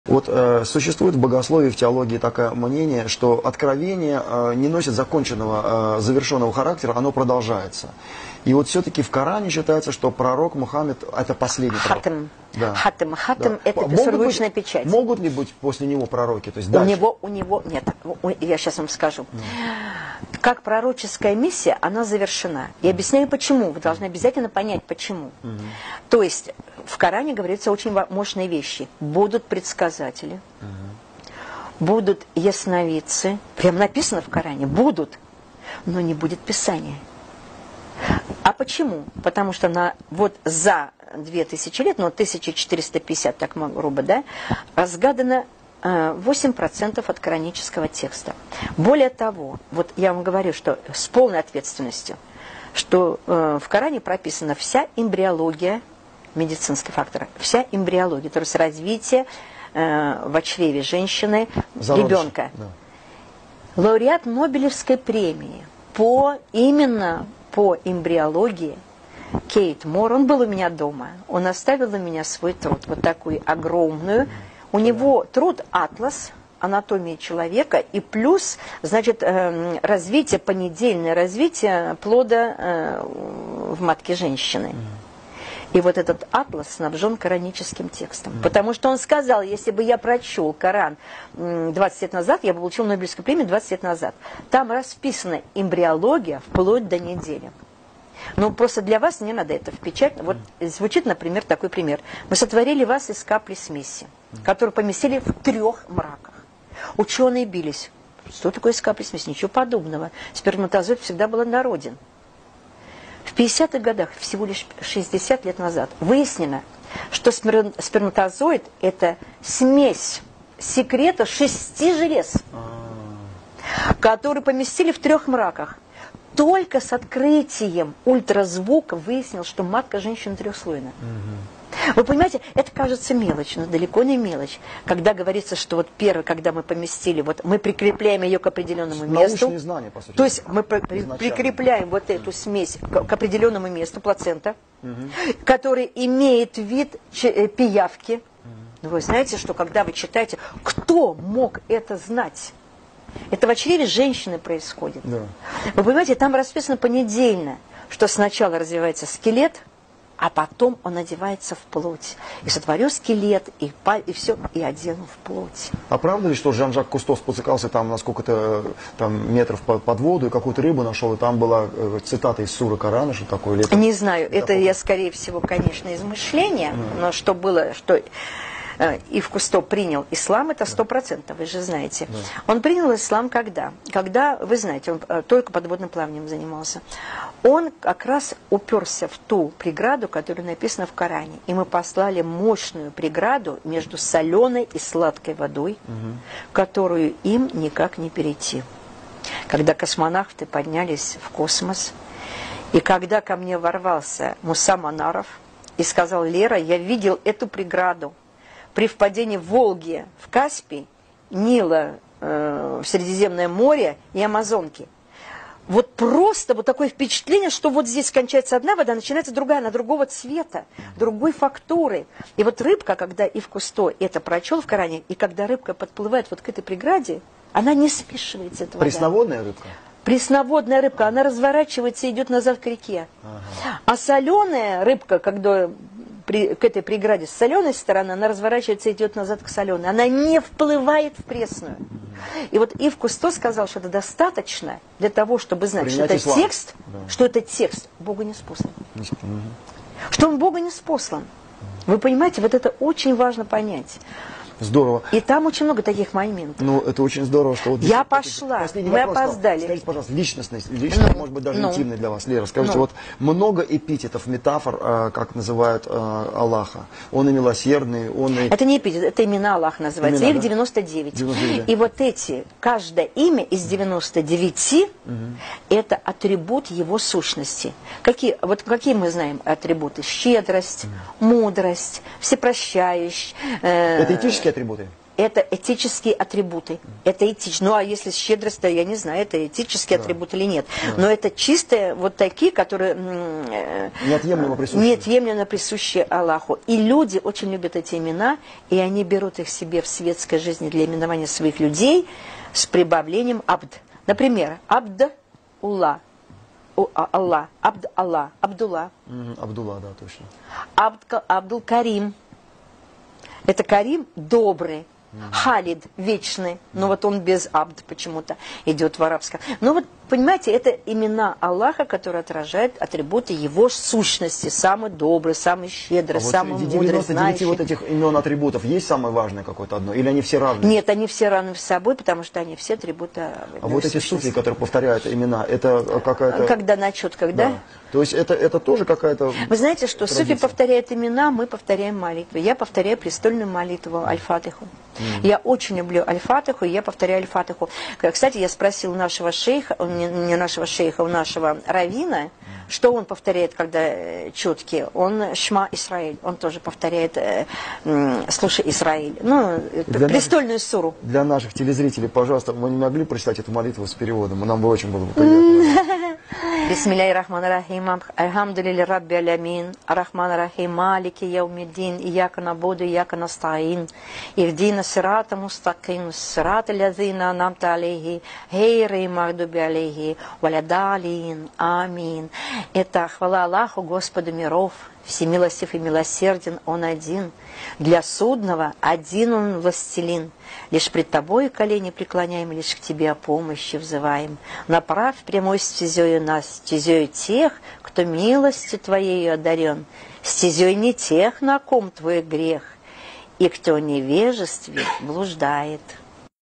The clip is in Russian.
Вот существует в богословии, в теологии такое мнение, что откровение не носит законченного, завершенного характера, оно продолжается. И вот все-таки в Коране считается, что пророк Мухаммед – это последний пророк. Хатам. Да. Хатам. Да. Это сургучная печать. Могут ли быть после него пророки? То есть у него, нет, я сейчас вам скажу. Как пророческая миссия, она завершена. И объясняю почему. Вы должны обязательно понять, почему. То есть в Коране говорится очень мощные вещи. Будут предсказатели, будут ясновидцы. Прям написано в Коране. Будут, но не будет Писания. А почему? Потому что вот за 2000 лет, 1450, так грубо, да, разгадано 8% от коранического текста. Более того, вот я вам говорю, что с полной ответственностью, что в Коране прописана вся эмбриология, медицинский фактор, вся эмбриология, то есть развитие в чреве женщины, ребенка. Да. Лауреат Нобелевской премии именно по эмбриологии Кейт Мор, он был у меня дома, он оставил у меня свой труд, вот такую огромную. У него труд «Атлас», анатомии человека, и плюс, значит, развитие, понедельное развитие плода в матке женщины. И вот этот атлас снабжен кораническим текстом. Потому что он сказал, если бы я прочел Коран 20 лет назад, я бы получил Нобелевскую премию 20 лет назад. Там расписана эмбриология вплоть до недели. Но просто для вас не надо это в печать. Вот звучит, например, такой пример. Мы сотворили вас из капли смеси, которую поместили в 3 мраках. Ученые бились. Что такое из капли смеси? Ничего подобного. Сперматозоид всегда был однороден. В 50-х годах, всего лишь 60 лет назад, выяснено, что сперматозоид – это смесь секрета 6 желез, которые поместили в 3 мраках. Только с открытием ультразвука выяснил, что матка женщины трехслойна. Вы понимаете, это кажется мелочь, но далеко не мелочь. Когда говорится, что вот первое, когда мы поместили, вот мы прикрепляем ее к определенному месту. Знания, по сути. То есть мы прикрепляем вот эту смесь к определенному месту, плацента, который имеет вид пиявки. Вы знаете, что когда вы читаете, кто мог это знать? Это в чреве женщины происходит. Да. Вы понимаете, там расписано понедельно, что сначала развивается скелет, а потом он одевается в плоть. И сотворю скелет, и все, и одену в плоть. А правда ли, что Жан-Жак Кусто спускался там на сколько-то там метров под воду, и какую-то рыбу нашел, и там была цитата из суры Корана, что такое лето? Не знаю, это я, скорее всего, конечно, измышление, но что было, что... Ив Кусто принял ислам, это 100%, вы же знаете. Да. Он принял ислам когда? Когда, вы знаете, он только подводным плаванием занимался. Он как раз уперся в ту преграду, которая написана в Коране. И мы послали мощную преграду между соленой и сладкой водой, которую им никак не перейти. Когда космонавты поднялись в космос, и когда ко мне ворвался Муса Манаров и сказал: Лера, я видел эту преграду при впадении Волги в Каспий, Нила в Средиземное море и Амазонки. Вот просто вот такое впечатление, что вот здесь кончается одна вода, начинается другая, она другого цвета, другой фактуры. И вот рыбка, когда Ив Кусто это прочел в Коране, и когда рыбка подплывает вот к этой преграде, она не смешивается, эта вода. Пресноводная рыбка? Пресноводная рыбка, она разворачивается и идет назад к реке. А соленая рыбка, когда... к этой преграде с соленой стороны, она разворачивается и идет назад к соленой. Она не вплывает в пресную. И вот Ив Кусто сказал, что это достаточно для того, чтобы знать, что это текст, что это текст Бога не спослан. Что он Бога не спослан. Вы понимаете, вот это очень важно понять. Здорово. И там очень много таких моментов. Ну, это очень здорово, что... Вот я пошла, мы опоздали. Скажите, пожалуйста, личностность, может быть, даже интимной для вас, Лера. Скажите, вот много эпитетов, метафор, как называют Аллаха. Он и милосердный, он и... Это не эпитет, это имена Аллаха называется. Их 99. 99. И вот эти, каждое имя из 99, это атрибут его сущности. Какие мы знаем атрибуты? Щедрость, мудрость, всепрощающий. Это этические атрибуты? это этические атрибуты. Это этично. Ну, а если щедрость, то я не знаю, это этический атрибут или нет. Но это чистые вот такие, которые неотъемлемо присущие Аллаху. И люди очень любят эти имена, и они берут их себе в светской жизни для именования своих людей с прибавлением абд. Например, Абд-Улла. Аллах, Абд-Аллах, Абдулла. Абдулла, да, точно. Абдул-Карим. Это Карим добрый. Халид вечный, но вот он без абд почему-то идет в арабском. Но вот, понимаете, это имена Аллаха, которые отражают атрибуты его сущности. Самый добрый, самый щедрый, самый мудрый, знающий. Вот этих имен атрибутов есть самое важное какое-то одно? Или они все равны? Нет, они все равны с собой, потому что они все атрибуты. А вот эти суфии, которые повторяют имена, это какая-то... Когда на четках, да? То есть это тоже какая-то... Вы знаете, что традиция. суфи повторяют имена, мы повторяем молитвы. Я повторяю престольную молитву Аль-Фатиху. Я очень люблю Аль-Фатиху, и я повторяю Аль-Фатиху. Кстати, я спросила нашего шейха, не нашего шейха, у нашего раввина, что он повторяет, когда четкий. Он Шма Исраиль, он тоже повторяет слушай Исраиль. Ну, престольную суру. Для наших телезрителей, пожалуйста, мы не могли прочитать эту молитву с переводом? Нам бы очень было бы приятно. Бисмилляхи рахмани рахим. Альхамдулилля рабби алямин. Арахман рахим. Малики яумиддин. Ияка набуду, ияка настаин. Ихдина сирата мустаким. Сирата лязина анамта алейхи. Гейри магдуби алейхи. Валядалин. Амин. Это хвала Аллаху, Господу миров. Всемилостив и милосерден Он один. Для судного один Он властелин. Лишь пред Тобою колени преклоняем, лишь к Тебе о помощи взываем. Направь прямой стезею нас, стезею тех, кто милостью Твоею одарен, стезей не тех, на ком Твой грех, и кто в невежестве блуждает.